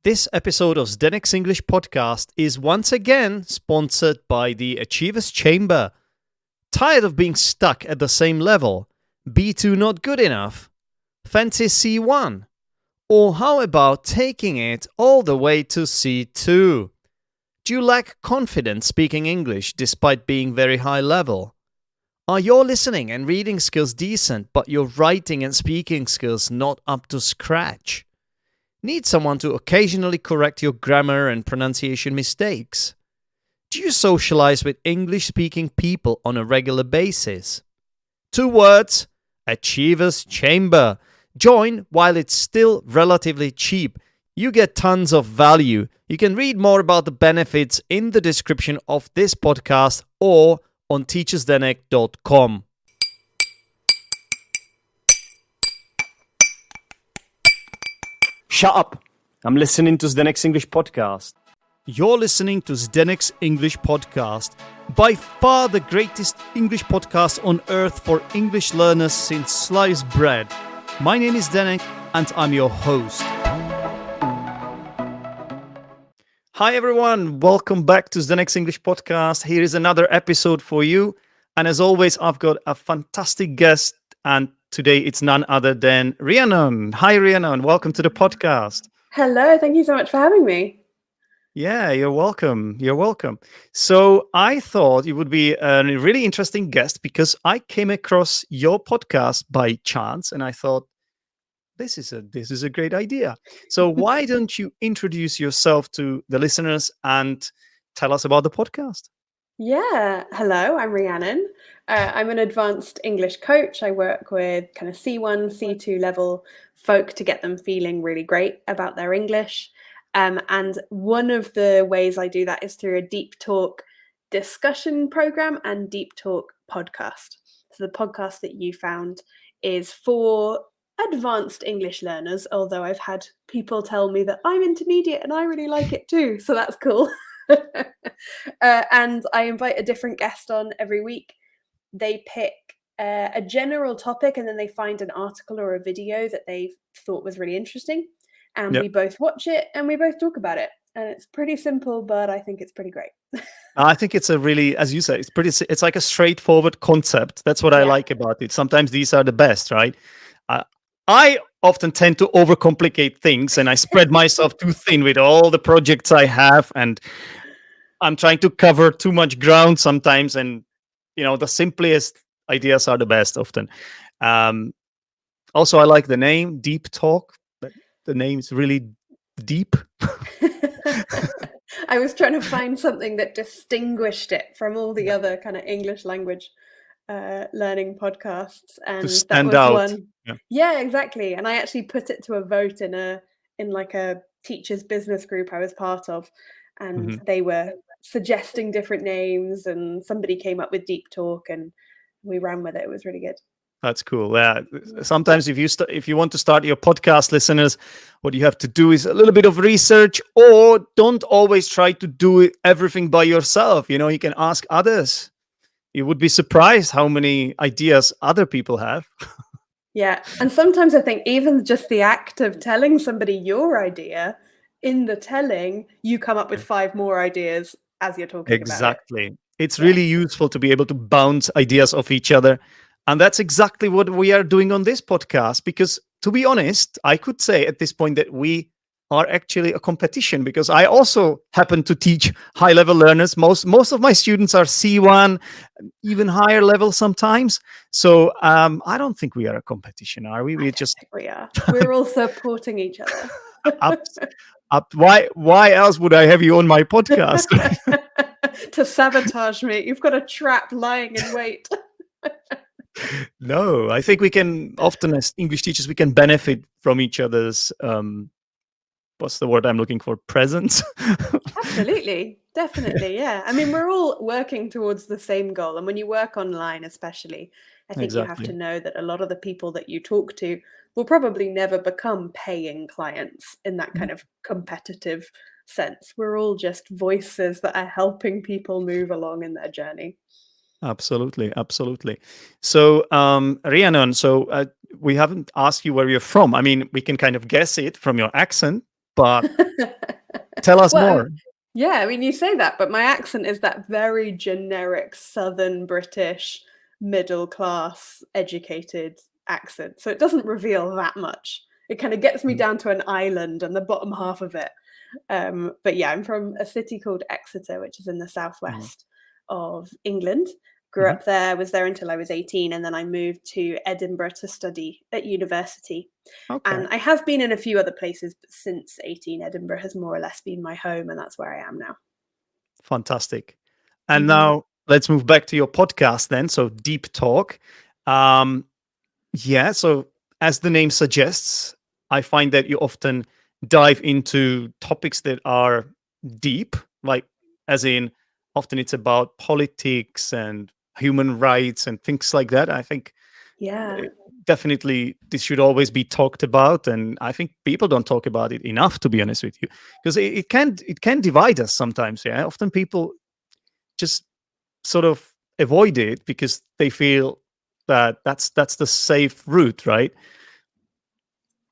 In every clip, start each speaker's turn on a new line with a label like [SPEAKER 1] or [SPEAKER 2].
[SPEAKER 1] This episode of Zdenek's English podcast is once again sponsored by the Achievers Chamber. Tired of being stuck at the same level? B2 not good enough? Fancy C1? Or how about taking it all the way to C2? Do you lack confidence speaking English despite being very high level? Are your listening and reading skills decent, but your writing and speaking skills not up to scratch? Need someone to occasionally correct your grammar and pronunciation mistakes? Do you socialize with English-speaking people on a regular basis? 2 words, Achievers Chamber. Join while it's still relatively cheap. You get tons of value. You can read more about the benefits in the description of this podcast or on teacherzdenek.com.
[SPEAKER 2] Shut up. I'm listening to Zdenek's English podcast.
[SPEAKER 1] You're listening to Zdenek's English podcast, by far the greatest English podcast on earth for English learners since sliced bread. My name is Zdenek and I'm your host. Hi everyone, welcome back to Zdenek's English podcast. Here is another episode for you. And as always, I've got a fantastic guest, and today it's none other than Rhiannon. Hi Rhiannon, welcome to the podcast.
[SPEAKER 3] Hello, thank you so much for having me.
[SPEAKER 1] Yeah, you're welcome. You're welcome. So I thought you would be a really interesting guest because I came across your podcast by chance, and I thought this is a great idea. So why don't you introduce yourself to the listeners and tell us about the podcast?
[SPEAKER 3] Yeah, hello, I'm Rhiannon. I'm an advanced English coach. I work with kind of C1, C2 level folk to get them feeling really great about their English. And one of the ways I do that is through a deep talk discussion program and deep talk podcast. So the podcast that you found is for advanced English learners, although I've had people tell me that I'm intermediate and I really like it too. So that's cool. And I invite a different guest on every week. They pick a general topic and then they find an article or a video that they thought was really interesting. And we both watch it and we both talk about it. And it's pretty simple, but I think it's pretty great.
[SPEAKER 1] I think it's a really, as you said, it's like a straightforward concept. That's what I like about it. Sometimes these are the best, right? I often tend to overcomplicate things and I spread myself too thin with all the projects I have, and I'm trying to cover too much ground sometimes, and the simplest ideas are the best often. Also, I like the name Deep Talk. The name is really deep.
[SPEAKER 3] I was trying to find something that distinguished it from all the other kind of English language learning podcasts, and
[SPEAKER 1] to stand
[SPEAKER 3] that was
[SPEAKER 1] out.
[SPEAKER 3] one. Yeah, exactly. And I actually put it to a vote in like a teachers business group I was part of, and they were suggesting different names, and somebody came up with Deep Talk, and we ran with it. It was really good.
[SPEAKER 1] That's cool. Yeah. Sometimes if you want to start your podcast, listeners, what you have to do is a little bit of research, or don't always try to do everything by yourself. You can ask others. You would be surprised how many ideas other people have.
[SPEAKER 3] Yeah. And sometimes I think even just the act of telling somebody your idea, in the telling, you come up with 5 more ideas as you're talking about it.
[SPEAKER 1] Exactly. It's really useful to be able to bounce ideas off each other. And that's exactly what we are doing on this podcast, because to be honest, I could say at this point that we are actually a competition, because I also happen to teach high-level learners. Most of my students are C1, even higher level sometimes. So I don't think we are a competition, are we?
[SPEAKER 3] We are. We're all supporting each other.
[SPEAKER 1] Why else would I have you on my podcast?
[SPEAKER 3] To sabotage me. You've got a trap lying in wait.
[SPEAKER 1] No, I think we can often, as English teachers, we can benefit from each other's what's the word I'm looking for? Presence.
[SPEAKER 3] Absolutely. Definitely. Yeah. I mean, we're all working towards the same goal. And when you work online, especially, I think you have to know that a lot of the people that you talk to will probably never become paying clients in that kind of competitive sense. We're all just voices that are helping people move along in their journey.
[SPEAKER 1] Absolutely. So, Rhiannon, we haven't asked you where you're from. I mean, we can kind of guess it from your accent. but tell us
[SPEAKER 3] Well,
[SPEAKER 1] more.
[SPEAKER 3] yeah, I mean, you say that, but my accent is that very generic Southern British, middle class, educated accent. So it doesn't reveal that much. It kind of gets me down to an island and the bottom half of it. But yeah, I'm from a city called Exeter, which is in the
[SPEAKER 1] Mhm.
[SPEAKER 3] southwest of England. Grew
[SPEAKER 1] Mhm.
[SPEAKER 3] up there, was there until I was 18, and then I moved to Edinburgh to study at university.
[SPEAKER 1] Okay.
[SPEAKER 3] And I have been in a few other places, but since 18, Edinburgh has more or less been my home, and that's where I am now.
[SPEAKER 1] Fantastic. And
[SPEAKER 3] Mhm.
[SPEAKER 1] now let's move back to your podcast then. So deep talk. Um, yeah. So as the name suggests, I find that you often dive into topics that are deep, like as in often it's about politics and human rights and things like that. I think
[SPEAKER 3] Yeah.
[SPEAKER 1] uh, definitely this should always be talked about, and I think people don't talk about it enough, to be honest with you, because it can divide us sometimes. Yeah, often people just sort of avoid it because they feel that that's the safe route, right?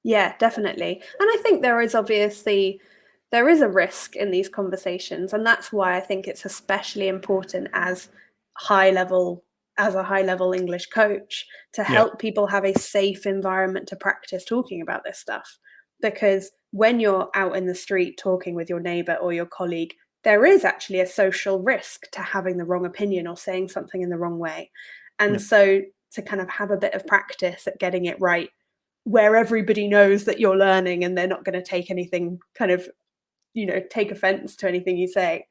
[SPEAKER 3] Yeah, definitely. And I think there is a risk in these conversations, and that's why I think it's especially important high level as a high level English coach to
[SPEAKER 1] Yeah,
[SPEAKER 3] help people have a safe environment to practice talking about this stuff. Because when you're out in the street talking with your neighbor or your colleague, there is actually a social risk to having the wrong opinion or saying something in the wrong way.
[SPEAKER 1] yeah,
[SPEAKER 3] And so to kind of have a bit of practice at getting it right where everybody knows that you're learning and they're not going to take anything kind of, take offense to anything you say,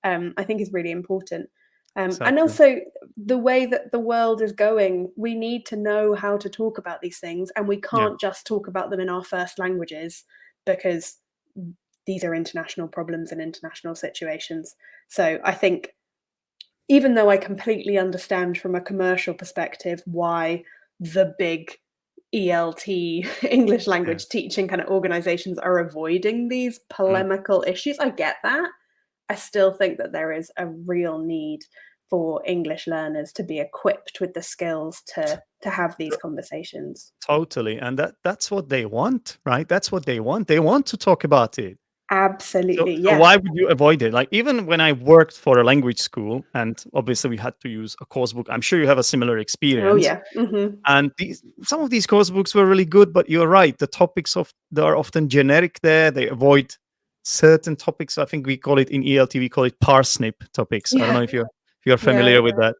[SPEAKER 3] I think is really important. And
[SPEAKER 1] exactly.
[SPEAKER 3] also, the way that the world is going, we need to know how to talk about these things, and we
[SPEAKER 1] Yeah,
[SPEAKER 3] can't just talk about them in our first languages because these are international problems and international situations. So I think even though I completely understand from a commercial perspective why the big ELT English
[SPEAKER 1] yeah.
[SPEAKER 3] language teaching kind of organizations are avoiding these
[SPEAKER 1] Mm.
[SPEAKER 3] polemical issues, I get that. I still think that there is a real need for English learners to be equipped with the skills to have these conversations.
[SPEAKER 1] Totally, and that's what they want, right? That's what they want. They want to talk about it. So,
[SPEAKER 3] Absolutely,
[SPEAKER 1] so
[SPEAKER 3] yeah.
[SPEAKER 1] why would you avoid it? Like even when I worked for a language school, and obviously we had to use a course book. I'm sure you have a similar
[SPEAKER 3] Oh
[SPEAKER 1] experience.
[SPEAKER 3] yeah. Hmm.
[SPEAKER 1] And some of these course books were really good, but you're right. The topics of they are often generic. There, they avoid certain topics. I think we call it in ELT. We call it parsnip topics. I don't know
[SPEAKER 3] Yeah.
[SPEAKER 1] if you're
[SPEAKER 3] Yeah.
[SPEAKER 1] familiar with
[SPEAKER 3] Yeah.
[SPEAKER 1] that.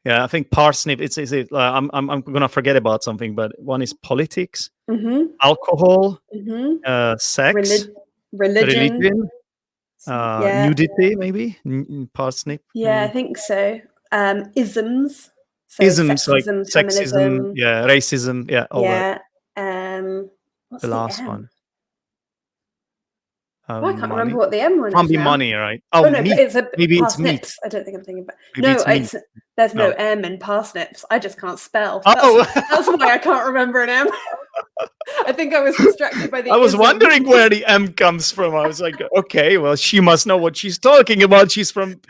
[SPEAKER 1] Yeah, I think parsnip. It's is it. I'm gonna forget about something, but one is politics,
[SPEAKER 3] Hmm.
[SPEAKER 1] alcohol,
[SPEAKER 3] Hmm.
[SPEAKER 1] sex,
[SPEAKER 3] Religion.
[SPEAKER 1] religion,
[SPEAKER 3] Yeah.
[SPEAKER 1] nudity, maybe parsnip.
[SPEAKER 3] Yeah, I think so. Isms, so
[SPEAKER 1] Isms like
[SPEAKER 3] sexism,
[SPEAKER 1] sexism,
[SPEAKER 3] feminism.
[SPEAKER 1] yeah, racism, yeah, all that.
[SPEAKER 3] Yeah.
[SPEAKER 1] The
[SPEAKER 3] What's the
[SPEAKER 1] last
[SPEAKER 3] M?
[SPEAKER 1] one,
[SPEAKER 3] Oh, I can't remember
[SPEAKER 1] money.
[SPEAKER 3] what the M one
[SPEAKER 1] Can't
[SPEAKER 3] is
[SPEAKER 1] be
[SPEAKER 3] now.
[SPEAKER 1] money, right?
[SPEAKER 3] Oh
[SPEAKER 1] Oh,
[SPEAKER 3] no,
[SPEAKER 1] meat.
[SPEAKER 3] it's a
[SPEAKER 1] Maybe it's meat.
[SPEAKER 3] parsnips. I don't think I'm thinking about.
[SPEAKER 1] Maybe
[SPEAKER 3] No,
[SPEAKER 1] it's meat.
[SPEAKER 3] it's there's no
[SPEAKER 1] No.
[SPEAKER 3] M in parsnips. I just can't spell. That's
[SPEAKER 1] Oh,
[SPEAKER 3] that's why I can't remember an M. I think I was distracted by the
[SPEAKER 1] I was
[SPEAKER 3] ism.
[SPEAKER 1] wondering where the M comes from. I was like, okay, well, she must know what she's talking about. She's from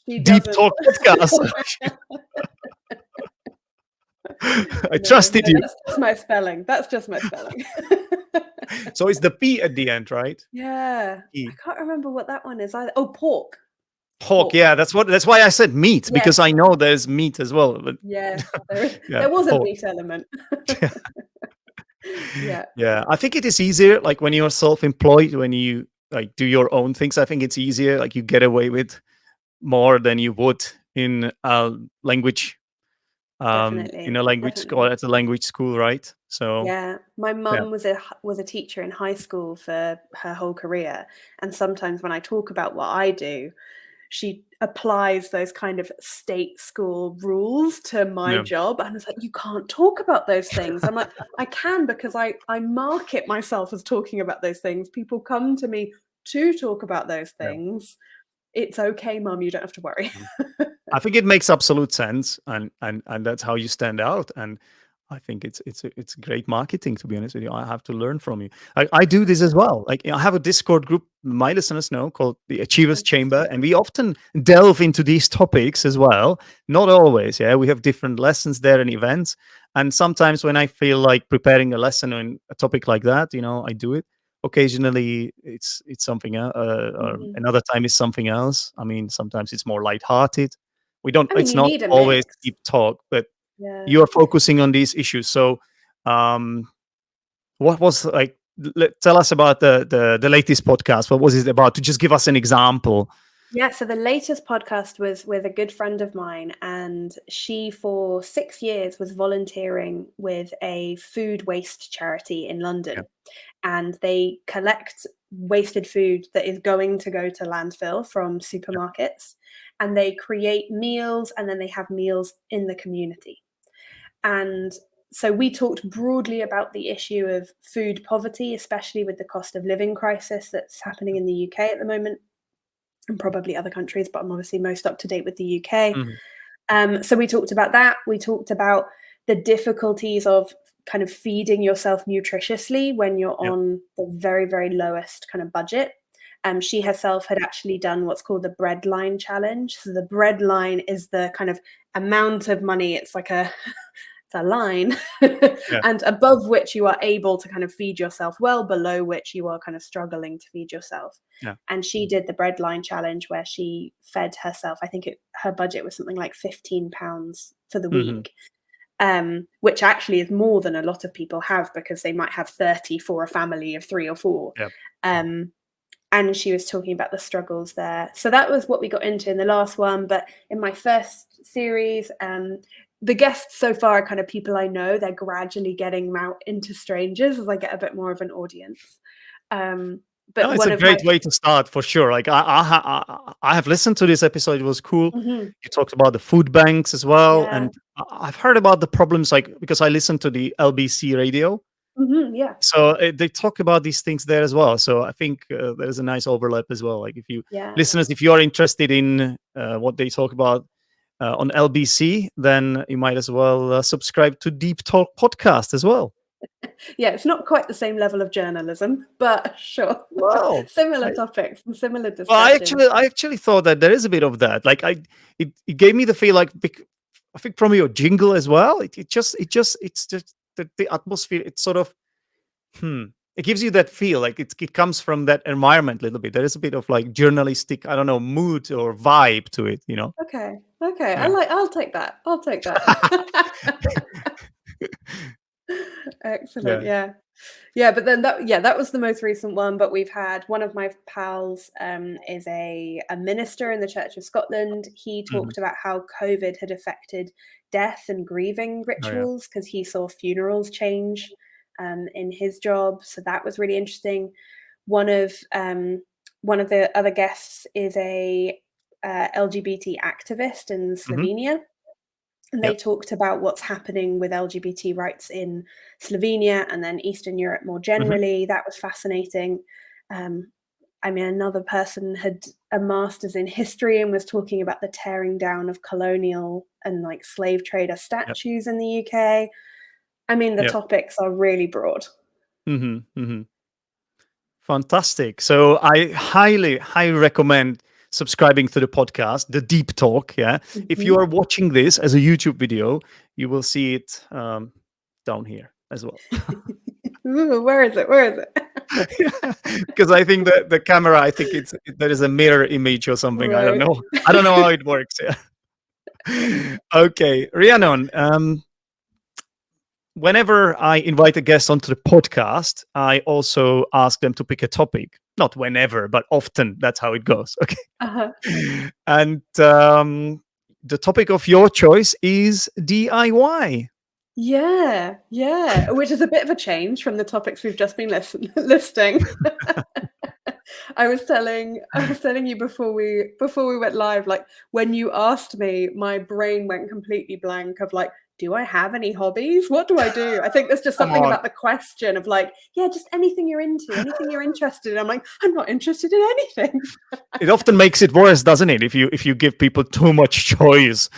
[SPEAKER 3] She
[SPEAKER 1] Deep
[SPEAKER 3] doesn't.
[SPEAKER 1] Talk Podcast. I
[SPEAKER 3] No,
[SPEAKER 1] trusted you.
[SPEAKER 3] that's just my spelling. That's just my spelling.
[SPEAKER 1] So it's the P at the end, right?
[SPEAKER 3] Yeah, I
[SPEAKER 1] P.
[SPEAKER 3] can't remember what that one is either. Oh, pork.
[SPEAKER 1] Pork.
[SPEAKER 3] Pork.
[SPEAKER 1] Yeah, that's why I said meat because
[SPEAKER 3] Yes.
[SPEAKER 1] I know there's meat as well. But
[SPEAKER 3] Yes, there
[SPEAKER 1] yeah,
[SPEAKER 3] there was a
[SPEAKER 1] pork.
[SPEAKER 3] meat element. Yeah,
[SPEAKER 1] Yeah, I think it is easier. Like when you're self-employed, when you like do your own things, I think it's easier. Like you get away with more than you would in a language, in
[SPEAKER 3] definitely,
[SPEAKER 1] a language school
[SPEAKER 3] definitely.
[SPEAKER 1] at a language school, right? So
[SPEAKER 3] Yeah, my
[SPEAKER 1] yeah,
[SPEAKER 3] mum was a teacher in high school for her whole career, and sometimes when I talk about what I do, she applies those kind of state school rules to my
[SPEAKER 1] yeah,
[SPEAKER 3] job, and it's like, "You can't talk about those things." I'm like, "I can because I market myself as talking about those things. People come to me to talk about those
[SPEAKER 1] yeah.
[SPEAKER 3] things. It's okay, mum, you don't have to worry."
[SPEAKER 1] Mhm. I think it makes absolute sense, and that's how you stand out. And I think it's great marketing. To be honest with you, I have to learn from you. I do this as well. Like I have a Discord group my listeners know called the Achievers Chamber,
[SPEAKER 3] Fantastic.
[SPEAKER 1] and we often delve into these topics as well. Not always, yeah. We have different lessons there and events, and sometimes when I feel like preparing a lesson on a topic like that, I do it. occasionally it's something else, or
[SPEAKER 3] Mhm.
[SPEAKER 1] another time it's something else. I mean, sometimes it's more lighthearted. We don't.
[SPEAKER 3] I mean,
[SPEAKER 1] It's
[SPEAKER 3] you
[SPEAKER 1] not
[SPEAKER 3] need a
[SPEAKER 1] always
[SPEAKER 3] mix.
[SPEAKER 1] deep talk, but
[SPEAKER 3] Yeah.
[SPEAKER 1] you are focusing on these issues. So, um, what was like? Tell us about the latest podcast. What was it about? To just give us an example.
[SPEAKER 3] Yeah, so the latest podcast was with a good friend of mine, and she, for 6 years, was volunteering with a food waste charity in
[SPEAKER 1] Yeah.
[SPEAKER 3] London. And they collect wasted food that is going to go to landfill from
[SPEAKER 1] Yeah.
[SPEAKER 3] supermarkets, and they create meals, and then they have meals in the community. And so we talked broadly about the issue of food poverty, especially with the cost of living crisis that's happening in the UK at the moment, and probably other countries, but I'm obviously most up to date with the UK.
[SPEAKER 1] Mhm.
[SPEAKER 3] So we talked about that. We talked about the difficulties of kind of feeding yourself nutritiously when you're
[SPEAKER 1] Yeah.
[SPEAKER 3] on the very, very lowest kind of budget. She herself had actually done what's called the Breadline challenge. So the Breadline is the kind of amount of money. It's like a it's a line,
[SPEAKER 1] Yeah.
[SPEAKER 3] and above which you are able to kind of feed yourself well, below which you are kind of struggling to feed yourself.
[SPEAKER 1] Yeah.
[SPEAKER 3] And she did the Breadline challenge where she fed herself. I think her budget was something like £15 for the
[SPEAKER 1] Hmm.
[SPEAKER 3] week, which actually is more than a lot of people have, because they might have 30 for a family of 3 or 4.
[SPEAKER 1] Yeah.
[SPEAKER 3] Um, and she was talking about the struggles there. So that was what we got into in the last one. But in my first series, the guests so far are kind of people I know. They're gradually getting out into strangers as I get a bit more of an audience.
[SPEAKER 1] No,
[SPEAKER 3] But
[SPEAKER 1] it's a
[SPEAKER 3] one of my
[SPEAKER 1] great way to start for sure. Like I have listened to this episode; it was cool.
[SPEAKER 3] Mhm.
[SPEAKER 1] You talked about the food banks as well,
[SPEAKER 3] Yeah.
[SPEAKER 1] and I've heard about the problems. Like because I listen to the LBC radio,
[SPEAKER 3] Yeah.
[SPEAKER 1] so they talk about these things there as well. So I think there's a nice overlap as well. Like if you
[SPEAKER 3] Yeah.
[SPEAKER 1] listeners, if you are interested in what they talk about on LBC, then you might as well subscribe to Deep Talk podcast as well.
[SPEAKER 3] Yeah, it's not quite the same level of journalism, but sure.
[SPEAKER 1] Wow.
[SPEAKER 3] Similar topics and similar
[SPEAKER 1] Well,
[SPEAKER 3] discussions.
[SPEAKER 1] I actually thought that there is a bit of that. Like it gave me the feel like I think from your jingle as well. It's just the atmosphere. It's sort of it gives you that feel like it comes from that environment a little bit. There is a bit of like journalistic, I don't know, mood or vibe to it. You know?
[SPEAKER 3] Okay. Okay.
[SPEAKER 1] Yeah.
[SPEAKER 3] I'll take that. I'll take that. Excellent.
[SPEAKER 1] Yeah.
[SPEAKER 3] Yeah. Yeah, but then that was the most recent one. But we've had one of my pals is a minister in the Church of Scotland. He
[SPEAKER 1] Mhm.
[SPEAKER 3] talked about how COVID had affected death and grieving
[SPEAKER 1] Oh yeah.
[SPEAKER 3] rituals, because he saw funerals change in his job. So that was really interesting. One of um, one of the other guests is a LGBT activist in
[SPEAKER 1] Hmm.
[SPEAKER 3] Slovenia, and they
[SPEAKER 1] Yep.
[SPEAKER 3] talked about what's happening with LGBT rights in Slovenia and then Eastern Europe more
[SPEAKER 1] Hmm.
[SPEAKER 3] generally. That was fascinating. Um, I mean, another person had a master's in history and was talking about the tearing down of colonial and like slave trader
[SPEAKER 1] Yep.
[SPEAKER 3] statues in the UK. I mean, the
[SPEAKER 1] Yep.
[SPEAKER 3] topics are really broad.
[SPEAKER 1] Hmm. Hmm. Fantastic. So I highly recommend subscribing to the podcast, the Deep Talk. Yeah. If you
[SPEAKER 3] Mhm.
[SPEAKER 1] are watching this as a YouTube video, you will see it down here as well.
[SPEAKER 3] Ooh, where is it? Where is it?
[SPEAKER 1] Because I think that the camera, I think there is a mirror image or something. I don't
[SPEAKER 3] Right.
[SPEAKER 1] know. I don't know how it works. Yeah. Okay, Rhiannon. Whenever I invite a guest onto the podcast, I also ask them to pick a topic. Not whenever, but often. That's how it goes. Okay.
[SPEAKER 3] Uh-huh.
[SPEAKER 1] And the topic of your choice is DIY.
[SPEAKER 3] Yeah, yeah, which is a bit of a change from the topics we've just been listing. I was telling you before we went live, like when you asked me, my brain went completely blank of like, do I have any hobbies? What do I do? I think there's just
[SPEAKER 1] Come
[SPEAKER 3] something
[SPEAKER 1] on.
[SPEAKER 3] about the question of like, yeah, just anything you're into, anything you're interested in. I'm like, I'm not interested in anything.
[SPEAKER 1] It often makes it worse, doesn't it? If you give people too much choice,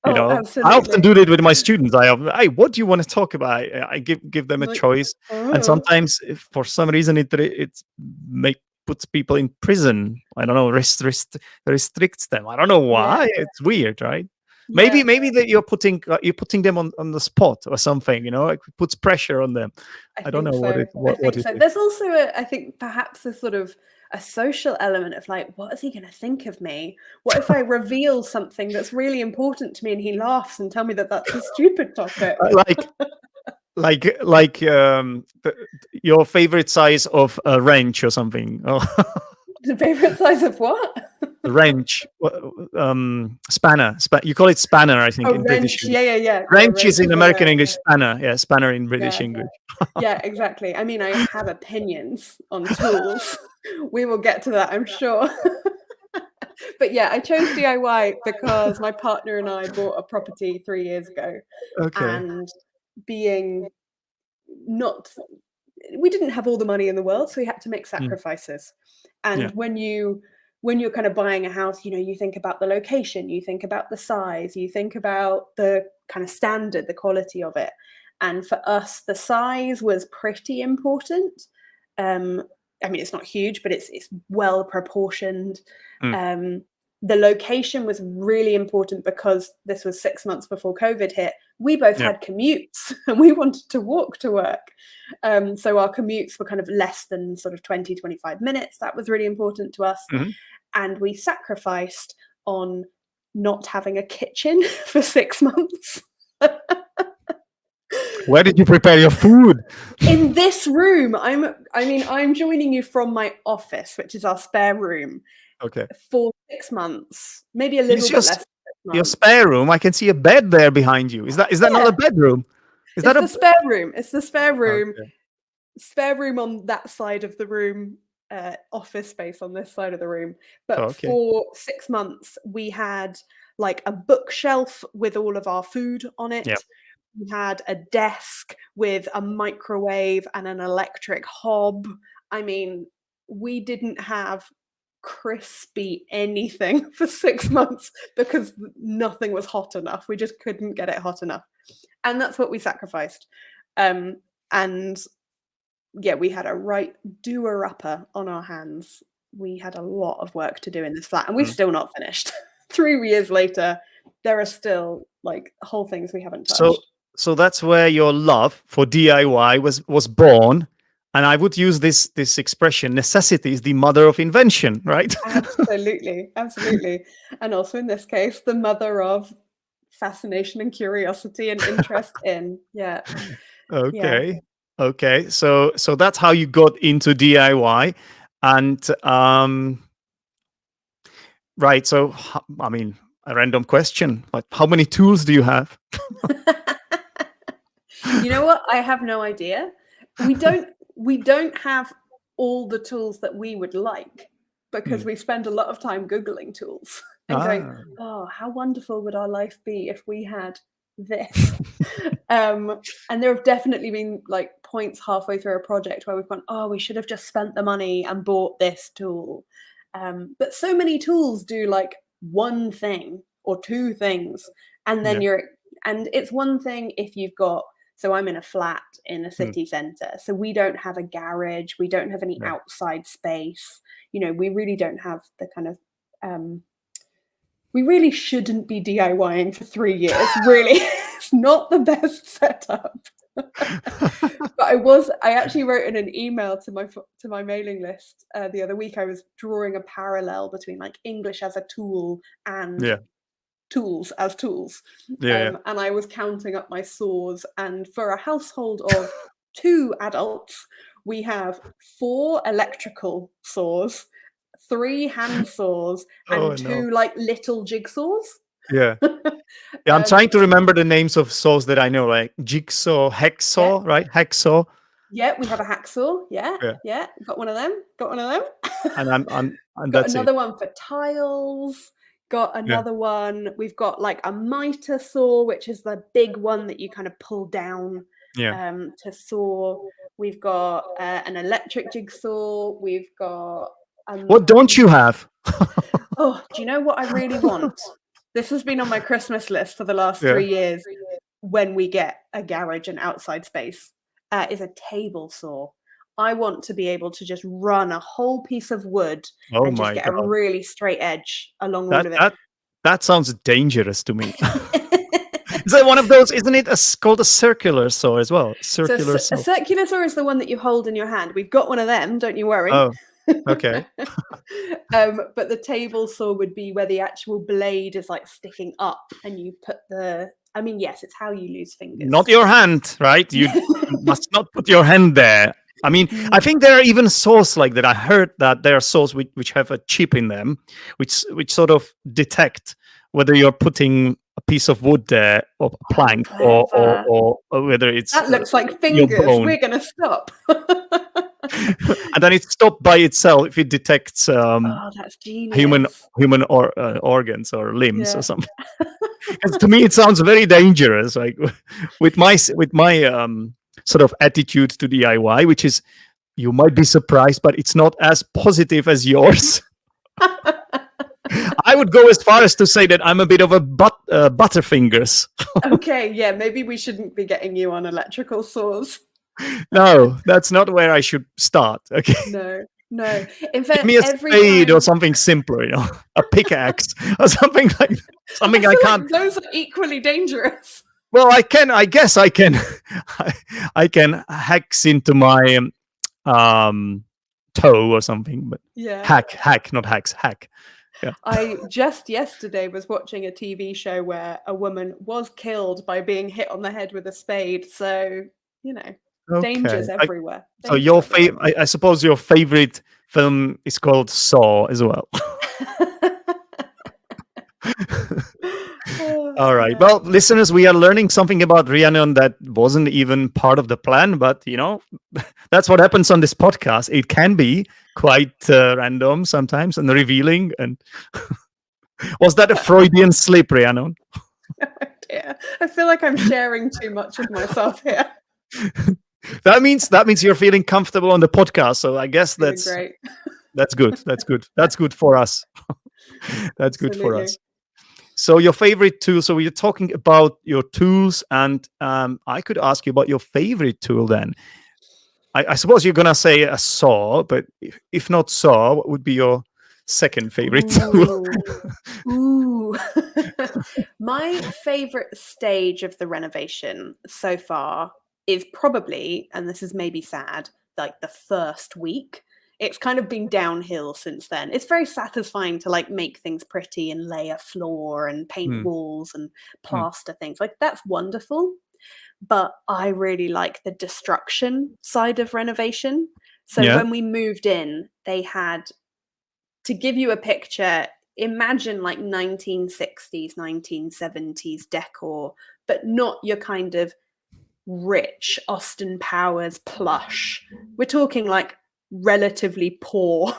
[SPEAKER 1] you
[SPEAKER 3] Oh,
[SPEAKER 1] know. I often
[SPEAKER 3] absolutely.
[SPEAKER 1] do that with my students. Hey, what do you want to talk about? I give them a
[SPEAKER 3] Like,
[SPEAKER 1] choice, and
[SPEAKER 3] oh,
[SPEAKER 1] sometimes, if for some reason, it make puts people in prison. I don't know, restricts them. I don't know
[SPEAKER 3] yeah.
[SPEAKER 1] why. It's weird, right? Maybe that you're putting them on the spot or something. Like it puts pressure on them. I don't
[SPEAKER 3] think
[SPEAKER 1] know
[SPEAKER 3] so.
[SPEAKER 1] what it is.
[SPEAKER 3] There's also I think perhaps a sort of a social element of like, what is he going to think of me? What if I reveal something that's really important to me and he laughs and tell me that that's a stupid topic?
[SPEAKER 1] Your favorite size of a wrench or something.
[SPEAKER 3] The favorite size of what?
[SPEAKER 1] Wrench, spanner. You call it spanner, I think, in British
[SPEAKER 3] wrench.
[SPEAKER 1] English.
[SPEAKER 3] Yeah.
[SPEAKER 1] Wrench is in American English, spanner. Yeah, spanner in British English.
[SPEAKER 3] Yeah, exactly. I mean, I have opinions on tools. We will get to that, I'm sure. But yeah, I chose DIY because my partner and I bought a property 3 years ago.
[SPEAKER 1] Okay.
[SPEAKER 3] And being not, we didn't have all the money in the world, so we had to make sacrifices. And when you're kind of buying a house, you think about the location, you think about the size, you think about the kind of standard, the quality of it. And for us, the size was pretty important. I mean, it's not huge, but it's well proportioned. The location was really important because this was 6 months before COVID hit. We both had commutes and we wanted to walk to work. So our commutes were kind of less than sort of 20, 25 minutes. That was really important to us. And we sacrificed on not having a kitchen for 6 months.
[SPEAKER 1] Where did you prepare your food?
[SPEAKER 3] In this room. I'm joining you from my office, which is our spare room.
[SPEAKER 1] Okay.
[SPEAKER 3] For 6 months, maybe a little bit less than 6 months.
[SPEAKER 1] Your spare room. I can see a bed there behind you. Is that not a bedroom?
[SPEAKER 3] It's the spare room. It's the spare room.
[SPEAKER 1] Okay.
[SPEAKER 3] Spare room on that side of the room. Office space on this side of the room. But for 6 months, we had like a bookshelf with all of our food on it. We had a desk with a microwave and an electric hob. I mean, we didn't have crispy anything for 6 months because nothing was hot enough. We just couldn't get it hot enough. And that's what we sacrificed. And yeah, we had a right doer-upper on our hands. We had a lot of work to do in this flat, and we've still not finished. 3 years later, there are still like whole things we haven't touched.
[SPEAKER 1] So that's where your love for DIY was born. And I would use this expression: necessity is the mother of invention, right?
[SPEAKER 3] Absolutely. And also in this case, the mother of fascination and curiosity and interest in. Yeah.
[SPEAKER 1] Okay. Okay. So that's how you got into DIY. And right. So I mean, a random question, but how many tools do you have?
[SPEAKER 3] You know what? I have no idea. We don't have all the tools that we would like because we spend a lot of time Googling tools and going, oh, how wonderful would our life be if we had this? And there have definitely been like points halfway through a project where we've gone, oh, we should have just spent the money and bought this tool. But so many tools do like one thing or two things. And then and it's one thing if you've got, so I'm in a flat in a city centre. So we don't have a garage. We don't have any outside space. We really don't have the kind of, we really shouldn't be DIYing for 3 years. Really, it's not the best setup. But I actually wrote in an email to my mailing list the other week. I was drawing a parallel between like English as a tool and tools as tools. And I was counting up my saws, and for a household of 2 adults, we have 4 electrical saws, 3 hand saws, and 2 like little jigsaws. I'm
[SPEAKER 1] trying to remember the names of saws that I know, like jigsaw, hacksaw, right? Hacksaw.
[SPEAKER 3] Yeah, we have a hacksaw. Yeah. Got one of them.
[SPEAKER 1] And
[SPEAKER 3] got
[SPEAKER 1] that's
[SPEAKER 3] another one for tiles. Got another one. We've got like a miter saw, which is the big one that you kind of pull down to saw. We've got an electric jigsaw. We've got.
[SPEAKER 1] What don't you have?
[SPEAKER 3] Oh, do you know what I really want? This has been on my Christmas list for the last 3 years. When we get a garage and outside space, is a table saw. I want to be able to just run a whole piece of wood and just get a really straight edge along all of it.
[SPEAKER 1] That sounds dangerous to me. Is that one of those? Isn't it called a circular saw as well?
[SPEAKER 3] So
[SPEAKER 1] Circular
[SPEAKER 3] a
[SPEAKER 1] saw.
[SPEAKER 3] circular saw is the one that you hold in your hand. We've got one of them, don't you worry.
[SPEAKER 1] Oh, okay.
[SPEAKER 3] But the table saw would be where the actual blade is like sticking up, and you put I mean, yes, it's how you lose fingers.
[SPEAKER 1] Not your hand, right? You must not put your hand there. I mean, I think there are even saws like that. I heard that there are saws which have a chip in them, which sort of detect whether you're putting a piece of wood there, or a plank, or whether it's
[SPEAKER 3] that looks like
[SPEAKER 1] your
[SPEAKER 3] fingers.
[SPEAKER 1] bone.
[SPEAKER 3] We're gonna stop.
[SPEAKER 1] And then it stopped by itself if it detects
[SPEAKER 3] Oh, that's genius.
[SPEAKER 1] human organs or limbs
[SPEAKER 3] Yeah.
[SPEAKER 1] or something. Because to me, it sounds very dangerous. Like with my sort of attitude to DIY, which is, you might be surprised, but it's not as positive as yours. I would go as far as to say that I'm a bit of a butterfingers.
[SPEAKER 3] Okay, yeah, maybe we shouldn't be getting you on electrical saws.
[SPEAKER 1] No, that's not where I should start. Okay.
[SPEAKER 3] No. In fact,
[SPEAKER 1] Give me a spade or something simpler, a pickaxe or something like that. Something I can't.
[SPEAKER 3] Like those are equally dangerous.
[SPEAKER 1] Well, I guess I can. I can hacks into my toe or something, but
[SPEAKER 3] yeah,
[SPEAKER 1] hack, not hacks, hack. Yeah.
[SPEAKER 3] I just yesterday was watching a TV show where a woman was killed by being hit on the head with a spade. So dangers everywhere.
[SPEAKER 1] So your favorite, I suppose your favorite film is called Saw as well. All right. Well, listeners, we are learning something about Rhiannon that wasn't even part of the plan, but that's what happens on this podcast. It can be quite random sometimes and revealing. And was that a Freudian slip, Rhiannon?
[SPEAKER 3] Oh dear. I feel like I'm sharing too much of myself here.
[SPEAKER 1] That means you're feeling comfortable on the podcast. So I guess that's
[SPEAKER 3] great.
[SPEAKER 1] That's good. That's good. That's good for us. That's good for us. So your favorite tool. So we're talking about your tools, and I could ask you about your favorite tool then. I suppose you're gonna say a saw, but if not saw, what would be your second favorite tool?
[SPEAKER 3] Ooh. My favorite stage of the renovation so far is probably, and this is maybe sad, like the first week. It's kind of been downhill since then. It's very satisfying to like make things pretty and lay a floor and paint walls and plaster things. Like that's wonderful. But I really like the destruction side of renovation. So when we moved in, they had, to give you a picture, imagine like 1960s, 1970s decor, but not your kind of rich Austin Powers plush. We're talking like relatively poor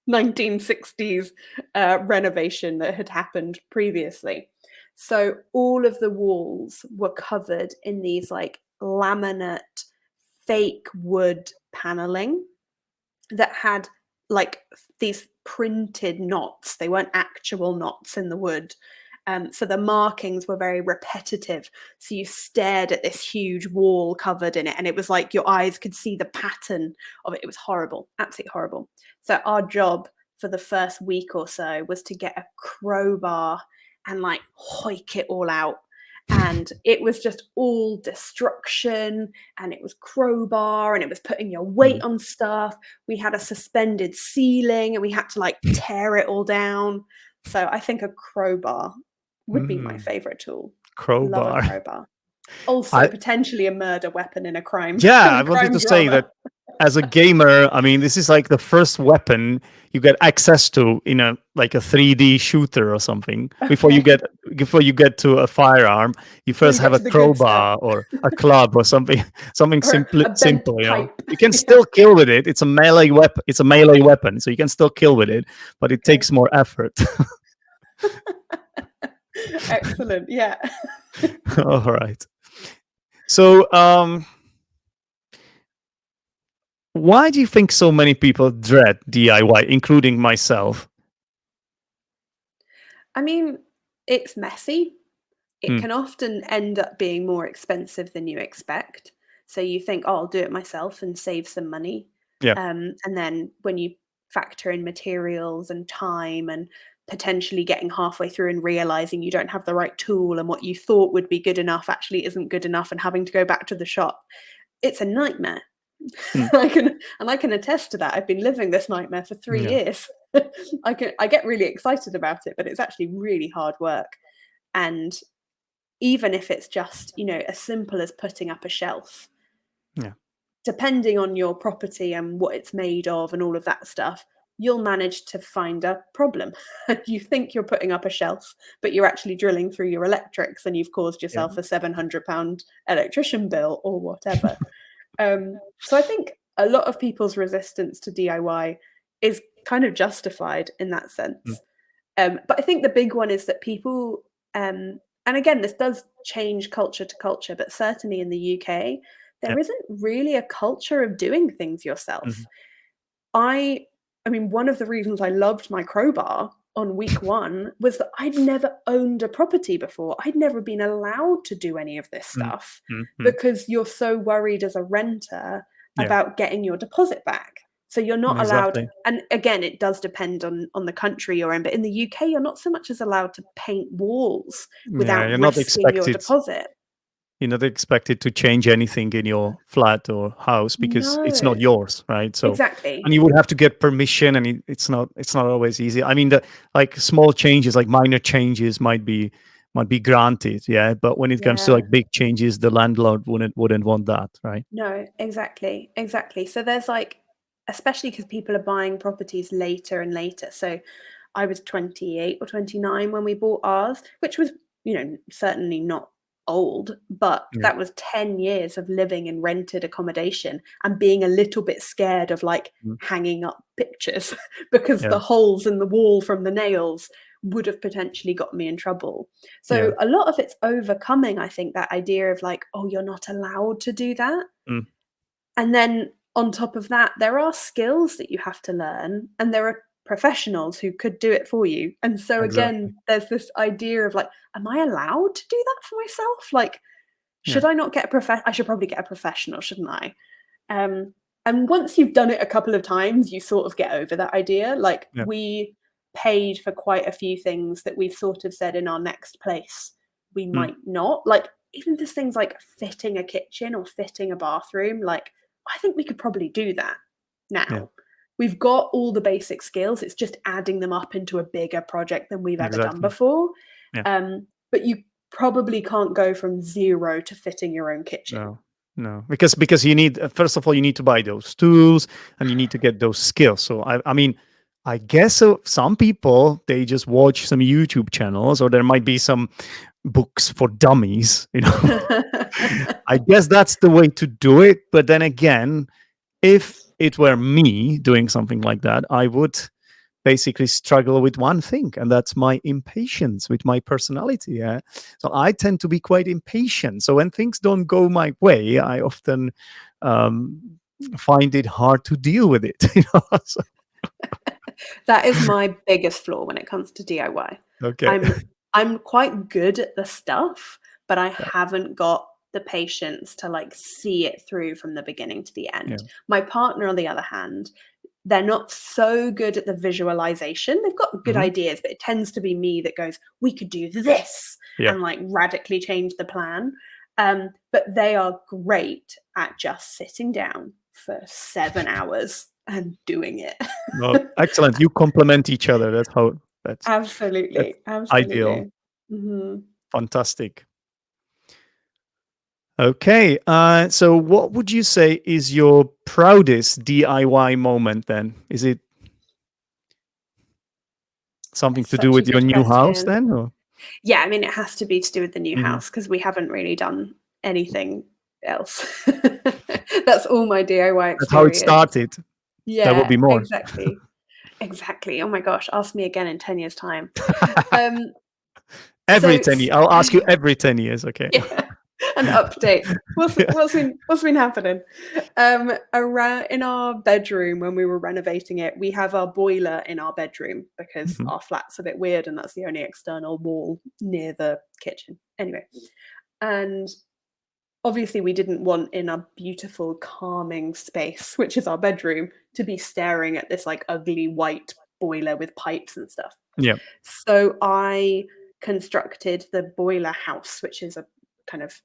[SPEAKER 3] 1960s renovation that had happened previously. So all of the walls were covered in these like laminate fake wood paneling that had like these printed knots. They weren't actual knots in the wood. So the markings were very repetitive. So you stared at this huge wall covered in it, and it was like your eyes could see the pattern of it. It was horrible, absolutely horrible. So our job for the first week or so was to get a crowbar and like hoik it all out. And it was just all destruction, and it was crowbar, and it was putting your weight on stuff. We had a suspended ceiling, and we had to like tear it all down. So I think a crowbar would be my favorite tool.
[SPEAKER 1] Crowbar.
[SPEAKER 3] Love a crowbar. Also, potentially a murder weapon in a crime.
[SPEAKER 1] Yeah, I wanted to say that as a gamer, I mean, this is like the first weapon you get access to in a 3D shooter or something. Before you get to a firearm, you first have a crowbar or a club or something simple. You can still kill with it. It's a melee weapon. It's a melee weapon, so you can still kill with it, but it takes more effort.
[SPEAKER 3] Excellent. Yeah.
[SPEAKER 1] All right. So, why do you think so many people dread DIY, including myself?
[SPEAKER 3] I mean, it's messy. It can often end up being more expensive than you expect. So you think, oh, I'll do it myself and save some money.
[SPEAKER 1] Yeah.
[SPEAKER 3] And then when you factor in materials and time and potentially getting halfway through and realizing you don't have the right tool, and what you thought would be good enough actually isn't good enough, and having to go back to the shop. It's a nightmare.
[SPEAKER 1] Mm.
[SPEAKER 3] I can attest to that. I've been living this nightmare for 3
[SPEAKER 1] Yeah.
[SPEAKER 3] years. I get really excited about it, but it's actually really hard work. And even if it's just, as simple as putting up a shelf,
[SPEAKER 1] Yeah.
[SPEAKER 3] depending on your property and what it's made of and all of that stuff, you'll manage to find a problem. You think you're putting up a shelf, but you're actually drilling through your electrics, and you've caused yourself a £700 electrician bill or whatever. So I think a lot of people's resistance to DIY is kind of justified in that sense. But I think the big one is that people, and again, this does change culture to culture, but certainly in the UK, there isn't really a culture of doing things yourself. I mean, one of the reasons I loved my crowbar on week 1 was that I'd never owned a property before. I'd never been allowed to do any of this stuff because you're so worried as a renter about getting your deposit back. So you're not allowed,
[SPEAKER 1] Exactly.
[SPEAKER 3] and again, it does depend on the country you're in, but in the UK, you're not so much as allowed to paint walls without
[SPEAKER 1] You're not
[SPEAKER 3] risking your
[SPEAKER 1] expected.
[SPEAKER 3] deposit.
[SPEAKER 1] You're not expected to change anything in your flat or house because it's not
[SPEAKER 3] No.
[SPEAKER 1] yours, right? So,
[SPEAKER 3] Exactly.
[SPEAKER 1] and you would have to get permission, and it's not always easy. I mean, the like small changes, like minor changes, might be granted, yeah. But when it comes to
[SPEAKER 3] Yeah.
[SPEAKER 1] like big changes, the landlord wouldn't want that, right?
[SPEAKER 3] No, exactly. So there's especially because people are buying properties later and later. So I was 28 or 29 when we bought ours, which was, certainly not old, but
[SPEAKER 1] Yeah.
[SPEAKER 3] that was 10 years of living in rented accommodation and being a little bit scared of hanging up pictures because
[SPEAKER 1] Yeah.
[SPEAKER 3] the holes in the wall from the nails would have potentially got me in trouble. So a lot of it's overcoming, I think, that idea of oh, you're not allowed to do that.
[SPEAKER 1] Mm.
[SPEAKER 3] And then on top of that, there are skills that you have to learn, and there are professionals who could do it for you. And so
[SPEAKER 1] Exactly.
[SPEAKER 3] again, there's this idea of am I allowed to do that for myself? Should
[SPEAKER 1] Yeah.
[SPEAKER 3] I not get I should probably get a professional, shouldn't I? And once you've done it a couple of times, you sort of get over that idea.
[SPEAKER 1] Yeah.
[SPEAKER 3] We paid for quite a few things that we've sort of said in our next place we might not. Even just things like fitting a kitchen or fitting a bathroom, I think we could probably do that now.
[SPEAKER 1] Yeah.
[SPEAKER 3] We've got all the basic skills. It's just adding them up into a bigger project than we've ever done
[SPEAKER 1] Exactly.
[SPEAKER 3] before.
[SPEAKER 1] Yeah.
[SPEAKER 3] But you probably can't go from 0 to fitting your own kitchen.
[SPEAKER 1] No, because you need, first of all, you need to buy those tools and you need to get those skills. So I mean, I guess so. Some people, they just watch some YouTube channels, or there might be some books for dummies. I guess that's the way to do it. But then again, if it were me doing something like that, I would basically struggle with one thing, and that's my impatience with my personality. Yeah, so I tend to be quite impatient. So when things don't go my way, I often find it hard to deal with it. So,
[SPEAKER 3] that is my biggest flaw when it comes to DIY.
[SPEAKER 1] okay.
[SPEAKER 3] I'm quite good at the stuff, but I haven't got the patience to see it through from the beginning to the end.
[SPEAKER 1] Yeah.
[SPEAKER 3] My partner, on the other hand, they're not so good at the visualization. They've got good ideas, but it tends to be me that goes, we could do this, and radically change the plan. But they are great at just sitting down for 7 hours and doing it.
[SPEAKER 1] Well, excellent. You complement each other. That's
[SPEAKER 3] Absolutely.
[SPEAKER 1] ideal.
[SPEAKER 3] Mm-hmm.
[SPEAKER 1] Fantastic. Okay. So what would you say is your proudest DIY moment then? Is it something to do with your new house then? Or?
[SPEAKER 3] Yeah, I mean, it has to be to do with the new house because we haven't really done anything else. That's all my DIY experience.
[SPEAKER 1] That's how it started.
[SPEAKER 3] Yeah,
[SPEAKER 1] there will be more.
[SPEAKER 3] Exactly. Oh my gosh, ask me again in 10 years' time.
[SPEAKER 1] Every 10 years. I'll ask you every 10 years. Okay.
[SPEAKER 3] Yeah. An update. What's been happening? Around in our bedroom when we were renovating it, we have our boiler in our bedroom because our flat's a bit weird and that's the only external wall near the kitchen. Anyway, and obviously we didn't want in our beautiful calming space, which is our bedroom, to be staring at this ugly white boiler with pipes and stuff.
[SPEAKER 1] Yeah.
[SPEAKER 3] So I constructed the boiler house, which is a kind of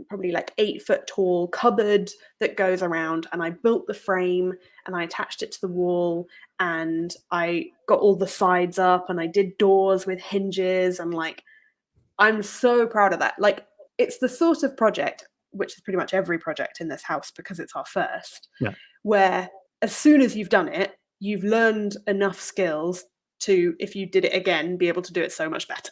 [SPEAKER 3] probably like 8 foot tall cupboard that goes around, and I built the frame and I attached it to the wall, and I got all the sides up, and I did doors with hinges, and like I'm so proud of that. Like it's the sort of project, which is pretty much every project in this house because it's our first,
[SPEAKER 1] Yeah.
[SPEAKER 3] where as soon as you've done it, you've learned enough skills to, if you did it again, be able to do it so much better.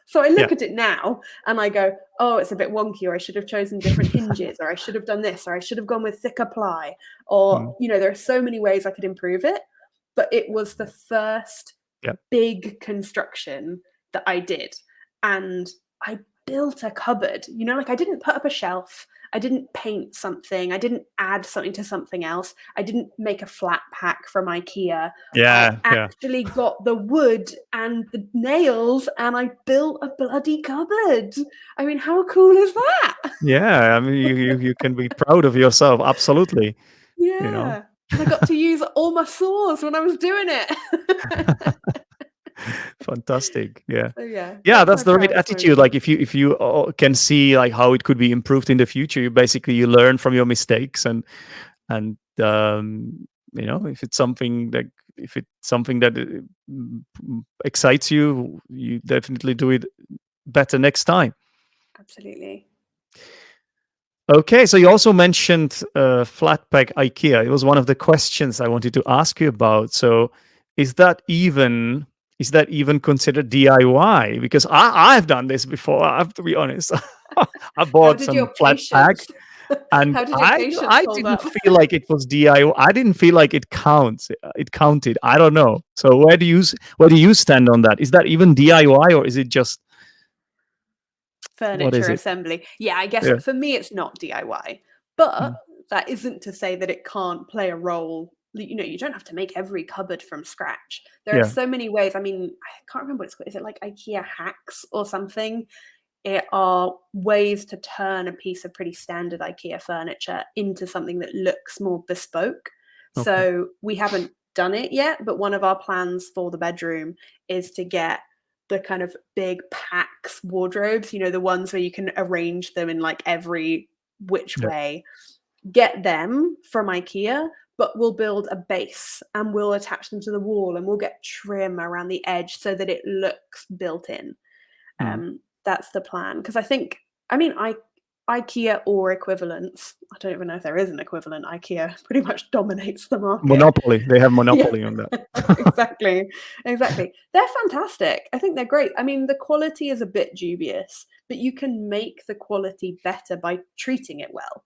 [SPEAKER 3] So I look
[SPEAKER 1] Yeah.
[SPEAKER 3] at it now and I go, oh, it's a bit wonky, or I should have chosen different hinges, or I should have done this, or I should have gone with thicker ply, or, you know, there are so many ways I could improve it. But it was the first big construction that I did. And I built a cupboard, you know, like I didn't put up a shelf. I didn't paint something. I didn't add something to something else. I didn't make a flat pack from IKEA. I actually got the wood and the nails and I built a bloody cupboard. I mean, how cool is that?
[SPEAKER 1] Yeah. I mean, you can be proud of yourself. Absolutely.
[SPEAKER 3] Yeah.
[SPEAKER 1] You know.
[SPEAKER 3] And I got to use all my saws when I was doing it.
[SPEAKER 1] Fantastic. Yeah.
[SPEAKER 3] So
[SPEAKER 1] Yeah, that's the right
[SPEAKER 3] proudest
[SPEAKER 1] attitude.
[SPEAKER 3] moment.
[SPEAKER 1] Like if you can see like how it could be improved in the future, you learn from your mistakes, and you know, if it's something that excites you, you definitely do it better next time.
[SPEAKER 3] Absolutely.
[SPEAKER 1] Okay, so you also mentioned flat pack IKEA. It was one of the questions I wanted to ask you about. So is that even considered DIY? Because I've done this before. I have to be honest. I bought some flat pack, and
[SPEAKER 3] How did your patience
[SPEAKER 1] I
[SPEAKER 3] hold
[SPEAKER 1] didn't
[SPEAKER 3] up?
[SPEAKER 1] feel like it was DIY. I didn't feel like it counts. It counted. I don't know. So where do you stand on that? Is that even DIY, or is it just what is
[SPEAKER 3] Furniture
[SPEAKER 1] it?
[SPEAKER 3] assembly. Yeah, I guess
[SPEAKER 1] Yeah.
[SPEAKER 3] for me it's not DIY, but that isn't to say that it can't play a role. You know, you don't have to make every cupboard from scratch. There are
[SPEAKER 1] Yeah.
[SPEAKER 3] so many ways. I mean, I can't remember what it's called. Is it like IKEA hacks or something? It are ways to turn a piece of pretty standard IKEA furniture into something that looks more bespoke.
[SPEAKER 1] Okay.
[SPEAKER 3] So we haven't done it yet, but one of our plans for the bedroom is to get the kind of big packs wardrobes, you know, the ones where you can arrange them in like every which
[SPEAKER 1] Yeah.
[SPEAKER 3] way. Get them from IKEA, but we'll build a base and we'll attach them to the wall, and we'll get trim around the edge so that it looks built in. That's the plan. Because I think, I mean, IKEA or equivalents, I don't even know if there is an equivalent. IKEA pretty much dominates the market.
[SPEAKER 1] Monopoly. They have monopoly on that.
[SPEAKER 3] Exactly. They're fantastic. I think they're great. I mean, the quality is a bit dubious, but you can make the quality better by treating it well.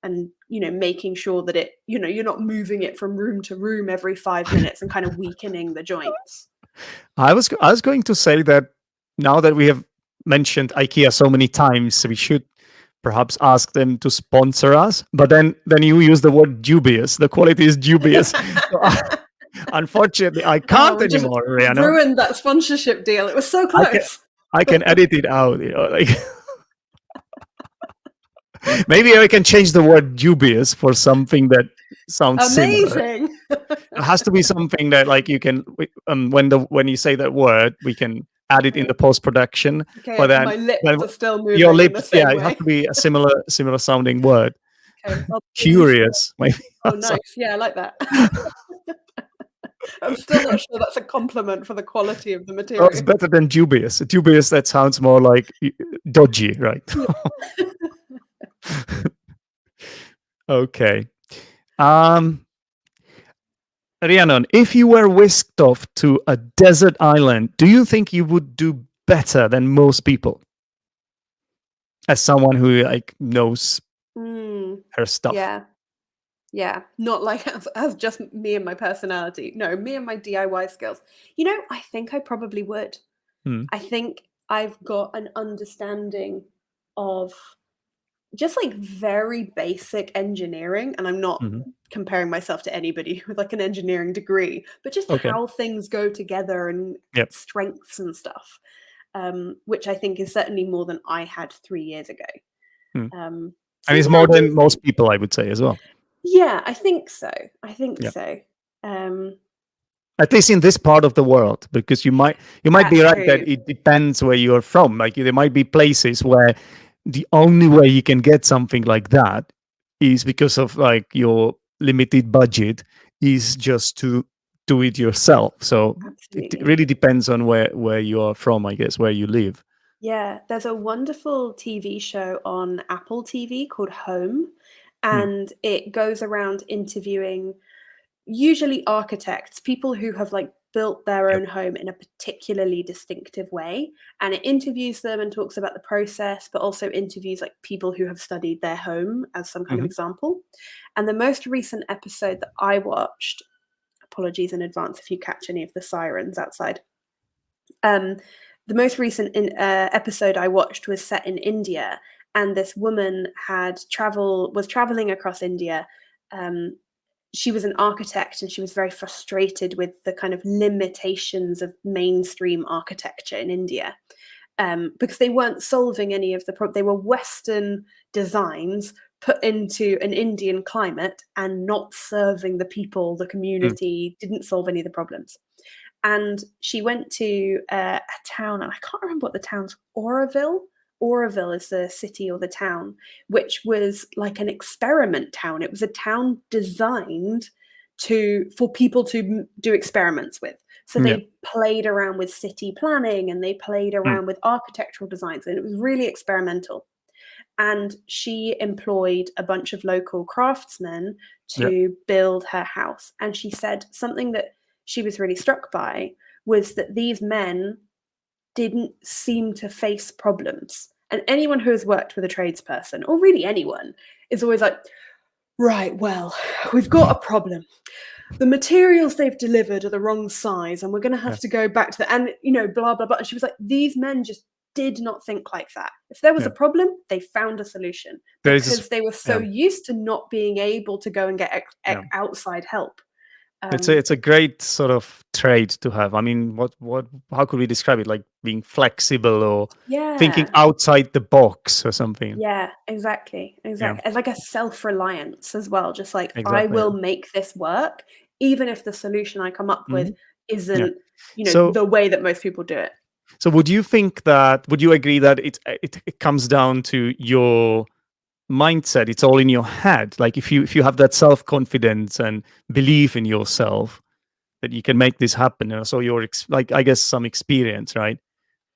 [SPEAKER 3] And, you know, making sure that it, you know, you're not moving it from room to room every 5 minutes and kind of weakening the joints.
[SPEAKER 1] I was going to say that now that we have mentioned IKEA so many times, we should perhaps ask them to sponsor us. But then you use the word dubious. The quality is dubious. So unfortunately, I can't anymore. Rhiannon.
[SPEAKER 3] Ruined that sponsorship deal. It was so close.
[SPEAKER 1] I can edit it out. You know, like maybe I can change the word dubious for something that sounds
[SPEAKER 3] amazing.
[SPEAKER 1] Similar. It has to be something that like you can when you say that word, we can add it in the post production.
[SPEAKER 3] Okay,
[SPEAKER 1] but then
[SPEAKER 3] my lips are still moving.
[SPEAKER 1] Your lips,
[SPEAKER 3] in the same way.
[SPEAKER 1] it has to be a similar sounding word.
[SPEAKER 3] Okay,
[SPEAKER 1] curious, maybe.
[SPEAKER 3] Oh, nice. Yeah, I like that. I'm still not sure that's a compliment for the quality of the material.
[SPEAKER 1] Oh, it's better than dubious. Dubious, that sounds more like dodgy, right? Okay. Rhiannon, if you were whisked off to a desert island, do you think you would do better than most people? As someone who like knows her stuff.
[SPEAKER 3] Yeah. Not like as just me and my personality. No, me and my DIY skills. You know, I think I probably would. I think I've got an understanding of just like very basic engineering, and I'm not comparing myself to anybody with like an engineering degree, but just how things go together and strengths and stuff, which I think is certainly more than I had 3 years ago.
[SPEAKER 1] And it's more than most people, I would say, as well.
[SPEAKER 3] Yeah, I think so.
[SPEAKER 1] At least in this part of the world, because you might
[SPEAKER 3] That's
[SPEAKER 1] be right that
[SPEAKER 3] true.
[SPEAKER 1] it depends where you're from. Like there might be places where the only way you can get something like that is because of like your limited budget is just to do it yourself. So it
[SPEAKER 3] Absolutely.
[SPEAKER 1] really depends on where you are from, I guess, where you live.
[SPEAKER 3] Yeah, there's a wonderful TV show on Apple TV called Home,
[SPEAKER 1] Hmm.
[SPEAKER 3] and it goes around interviewing usually architects, people who have like built their
[SPEAKER 1] Yep.
[SPEAKER 3] own home in a particularly distinctive way, and it interviews them and talks about the process, but also interviews like people who have studied their home as some kind of
[SPEAKER 1] Hmm.
[SPEAKER 3] example. And the most recent episode that I watched, apologies in advance if you catch any of the sirens outside. Um, the most recent episode I watched was set in India, and this woman was traveling across India. Um, she was an architect, and she was very frustrated with the kind of limitations of mainstream architecture in India, because they weren't solving any of the problems. They were Western designs put into an Indian climate and not serving the people, the
[SPEAKER 1] Hmm.
[SPEAKER 3] community, didn't solve any of the problems. And she went to a town, and I can't remember what the town's Oroville. Oroville is the city or the town, which was like an experiment town. It was a town designed for people to do experiments with. So
[SPEAKER 1] Yeah.
[SPEAKER 3] they played around with city planning and they played
[SPEAKER 1] Hmm.
[SPEAKER 3] around with architectural designs, and it was really experimental. And she employed a bunch of local craftsmen
[SPEAKER 1] Yeah.
[SPEAKER 3] to build her house. And she said something that she was really struck by was that these men didn't seem to face problems. And anyone who has worked with a tradesperson, or really anyone, is always like, right, well, we've got a problem. The materials they've delivered are the wrong size, and we're going to
[SPEAKER 1] Yeah.
[SPEAKER 3] have to go back to the, and, blah, blah, blah. And she was like, these men just did not think like that. If there was a
[SPEAKER 1] Yeah.
[SPEAKER 3] problem, they found a solution
[SPEAKER 1] There is this.
[SPEAKER 3] because they were so
[SPEAKER 1] Yeah.
[SPEAKER 3] used to not being able to go and get
[SPEAKER 1] Yeah.
[SPEAKER 3] outside help.
[SPEAKER 1] It's a great sort of trait to have. I mean, how could we describe it? Like being flexible or thinking
[SPEAKER 3] Yeah.
[SPEAKER 1] outside the box or something.
[SPEAKER 3] Yeah, exactly,
[SPEAKER 1] Yeah,
[SPEAKER 3] exactly. It's like a self-reliance as well, just like, I
[SPEAKER 1] exactly.
[SPEAKER 3] will make this work, even if the solution I come up
[SPEAKER 1] Yeah.
[SPEAKER 3] with
[SPEAKER 1] Mhm. Yeah.
[SPEAKER 3] isn't,
[SPEAKER 1] So,
[SPEAKER 3] the way that most people do it.
[SPEAKER 1] would you agree that it comes down to your mindset? It's all in your head. Like if you have that self confidence and belief in yourself that you can make this happen, and also your like I guess some experience, right?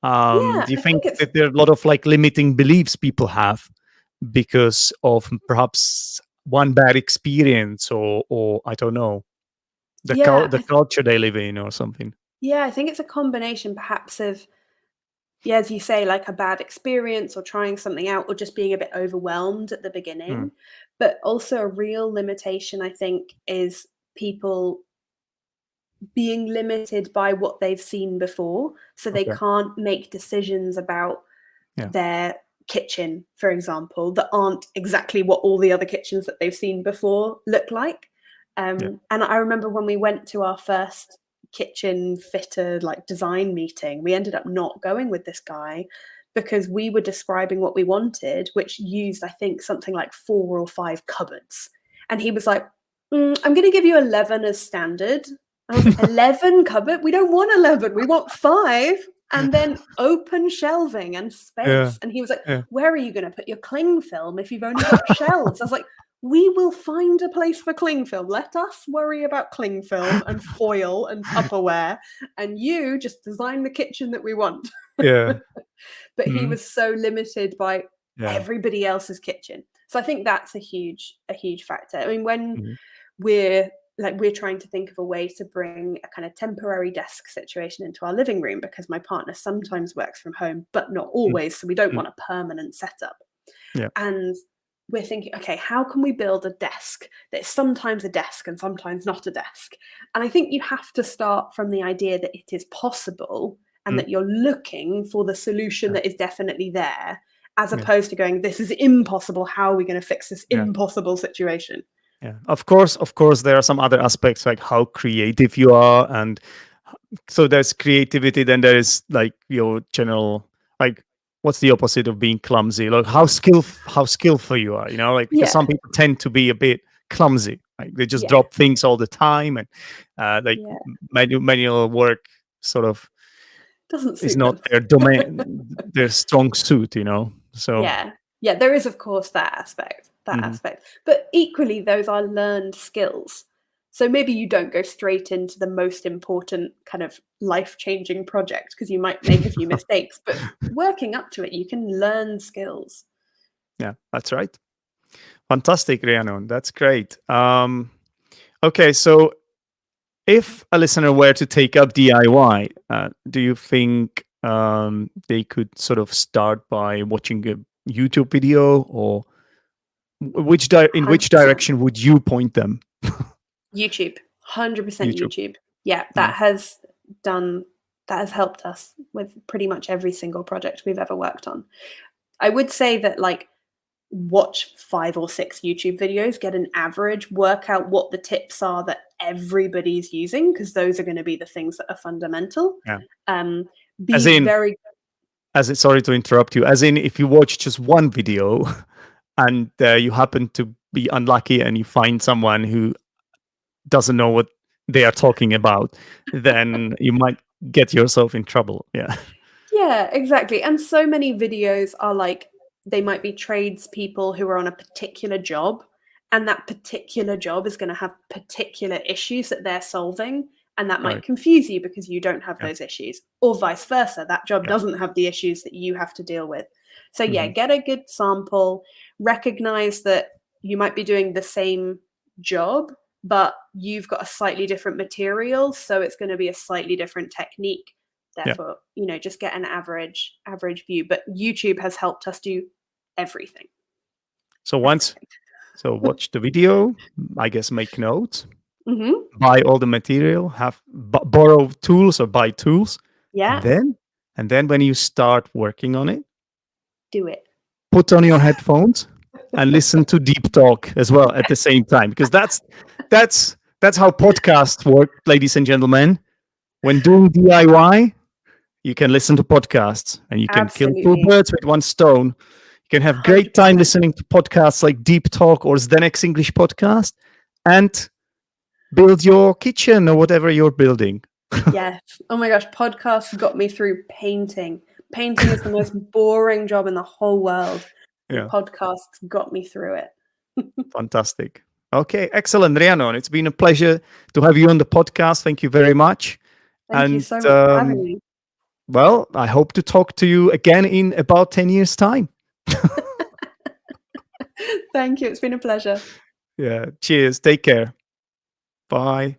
[SPEAKER 3] Yeah,
[SPEAKER 1] Do you
[SPEAKER 3] I
[SPEAKER 1] think
[SPEAKER 3] think it's
[SPEAKER 1] that there are a lot of like limiting beliefs people have because of perhaps one bad experience or I don't know
[SPEAKER 3] yeah,
[SPEAKER 1] the culture they live in or something?
[SPEAKER 3] I think it's a combination perhaps of, yeah, as you say, like a bad experience or trying something out or just being a bit overwhelmed at the
[SPEAKER 1] Hmm.
[SPEAKER 3] beginning. But also a real limitation, I think, is people being limited by what they've seen before. So they
[SPEAKER 1] Okay.
[SPEAKER 3] can't make decisions about
[SPEAKER 1] Yeah.
[SPEAKER 3] their kitchen, for example, that aren't exactly what all the other kitchens that they've seen before look like.
[SPEAKER 1] Yeah.
[SPEAKER 3] And I remember when we went to our first kitchen fitter like design meeting, we ended up not going with this guy because we were describing what we wanted, which used, I think, something like 4 or 5 cupboards. And he was like, I'm going to give you 11 as standard. I was like, 11 cupboard? We don't want 11. We want 5. And then open shelving and
[SPEAKER 1] Yeah.
[SPEAKER 3] space. And he was like,
[SPEAKER 1] Yeah.
[SPEAKER 3] where are you going to put your cling film if you've only got shelves? I was like, we will find a place for cling film. Let us worry about cling film and foil and Tupperware. And you just design the kitchen that we want.
[SPEAKER 1] Yeah.
[SPEAKER 3] But he
[SPEAKER 1] Mhm.
[SPEAKER 3] was so limited by
[SPEAKER 1] Yeah.
[SPEAKER 3] everybody else's kitchen. So I think that's a huge factor. I mean, when
[SPEAKER 1] Mhm.
[SPEAKER 3] we're trying to think of a way to bring a kind of temporary desk situation into our living room because my partner sometimes works from home, but not
[SPEAKER 1] Mm.
[SPEAKER 3] always. So we don't
[SPEAKER 1] Mm.
[SPEAKER 3] want a permanent setup.
[SPEAKER 1] Yeah.
[SPEAKER 3] And we're thinking, okay, how can we build a desk that is sometimes a desk and sometimes not a desk? And I think you have to start from the idea that it is possible and
[SPEAKER 1] Mm.
[SPEAKER 3] that you're looking for the solution
[SPEAKER 1] Yeah.
[SPEAKER 3] that is definitely there, as
[SPEAKER 1] Yeah.
[SPEAKER 3] opposed to going, this is impossible. How are we going to fix this
[SPEAKER 1] Yeah.
[SPEAKER 3] impossible situation?
[SPEAKER 1] Yeah. Of course, there are some other aspects like how creative you are, and so there's creativity. Then there is like your general like what's the opposite of being clumsy? Like how skillful you are. You know, like because
[SPEAKER 3] Yeah.
[SPEAKER 1] some people tend to be a bit clumsy. Like they just
[SPEAKER 3] Yeah.
[SPEAKER 1] drop things all the time, and like
[SPEAKER 3] Yeah.
[SPEAKER 1] manual work sort of
[SPEAKER 3] Doesn't
[SPEAKER 1] is
[SPEAKER 3] suit
[SPEAKER 1] not
[SPEAKER 3] them.
[SPEAKER 1] their domain, their strong suit, So
[SPEAKER 3] Yeah. Yeah, there is of course that aspect.
[SPEAKER 1] mhm.
[SPEAKER 3] But equally those are learned skills. So maybe you don't go straight into the most important kind of life-changing project because you might make a few mistakes, but working up to it, you can learn skills.
[SPEAKER 1] Yeah, that's right. Fantastic, Rhiannon. That's great. Okay, so if a listener were to take up DIY, do you think they could sort of start by watching a YouTube video, or in which
[SPEAKER 3] 100%.
[SPEAKER 1] direction would you point them?
[SPEAKER 3] YouTube. 100%
[SPEAKER 1] YouTube.
[SPEAKER 3] YouTube. Yeah,
[SPEAKER 1] Yeah.
[SPEAKER 3] that has helped us with pretty much every single project we've ever worked on. I would say that like watch 5 or 6 YouTube videos, get an average, work out what the tips are that everybody's using, because those are going to be the things that are fundamental.
[SPEAKER 1] Yeah.
[SPEAKER 3] Um,
[SPEAKER 1] As
[SPEAKER 3] be
[SPEAKER 1] in,
[SPEAKER 3] very
[SPEAKER 1] sorry to interrupt you. As in, if you watch just one video and you happen to be unlucky and you find someone who doesn't know what they are talking about, then you might get yourself in trouble. Yeah.
[SPEAKER 3] Yeah, exactly. And so many videos are like they might be tradespeople who are on a particular job, and that particular job is going to have particular issues that they're solving. And that might
[SPEAKER 1] Right.
[SPEAKER 3] confuse you because you don't have
[SPEAKER 1] Yeah.
[SPEAKER 3] those issues, or vice versa. That job
[SPEAKER 1] Yeah.
[SPEAKER 3] doesn't have the issues that you have to deal with. So, yeah,
[SPEAKER 1] Mhm.
[SPEAKER 3] get a good sample, recognize that you might be doing the same job, but you've got a slightly different material. So, it's going to be a slightly different technique.
[SPEAKER 1] Yeah.
[SPEAKER 3] Therefore, just get an average view. But YouTube has helped us do everything.
[SPEAKER 1] So
[SPEAKER 3] Everything.
[SPEAKER 1] watch the video, I guess make notes,
[SPEAKER 3] Hmm.
[SPEAKER 1] buy all the material, have borrow tools or buy tools, and
[SPEAKER 3] Yeah,
[SPEAKER 1] then when you start working on it,
[SPEAKER 3] do it.
[SPEAKER 1] put on your headphones and listen to deep talk as well at the same time, because that's how podcasts work, ladies and gentlemen. When doing DIY, you can listen to podcasts and you can kill two
[SPEAKER 3] Absolutely.
[SPEAKER 1] birds with one stone. You can have great time
[SPEAKER 3] 100%.
[SPEAKER 1] listening to podcasts like Deep Talk or Zdenek's English podcast and build your kitchen or whatever you're building.
[SPEAKER 3] Yes. Oh my gosh, podcasts got me through painting. Painting is the most boring job in the whole world. And
[SPEAKER 1] Yeah,
[SPEAKER 3] podcasts got me through it.
[SPEAKER 1] fantastic. Okay, excellent, Rhiannon. It's been a pleasure to have you on the podcast. Thank you very much.
[SPEAKER 3] Thank you
[SPEAKER 1] And
[SPEAKER 3] so much for having me.
[SPEAKER 1] well, I hope to talk to you again in about 10 years' time.
[SPEAKER 3] Thank you. It's been a pleasure.
[SPEAKER 1] Yeah, cheers. Take care. Bye.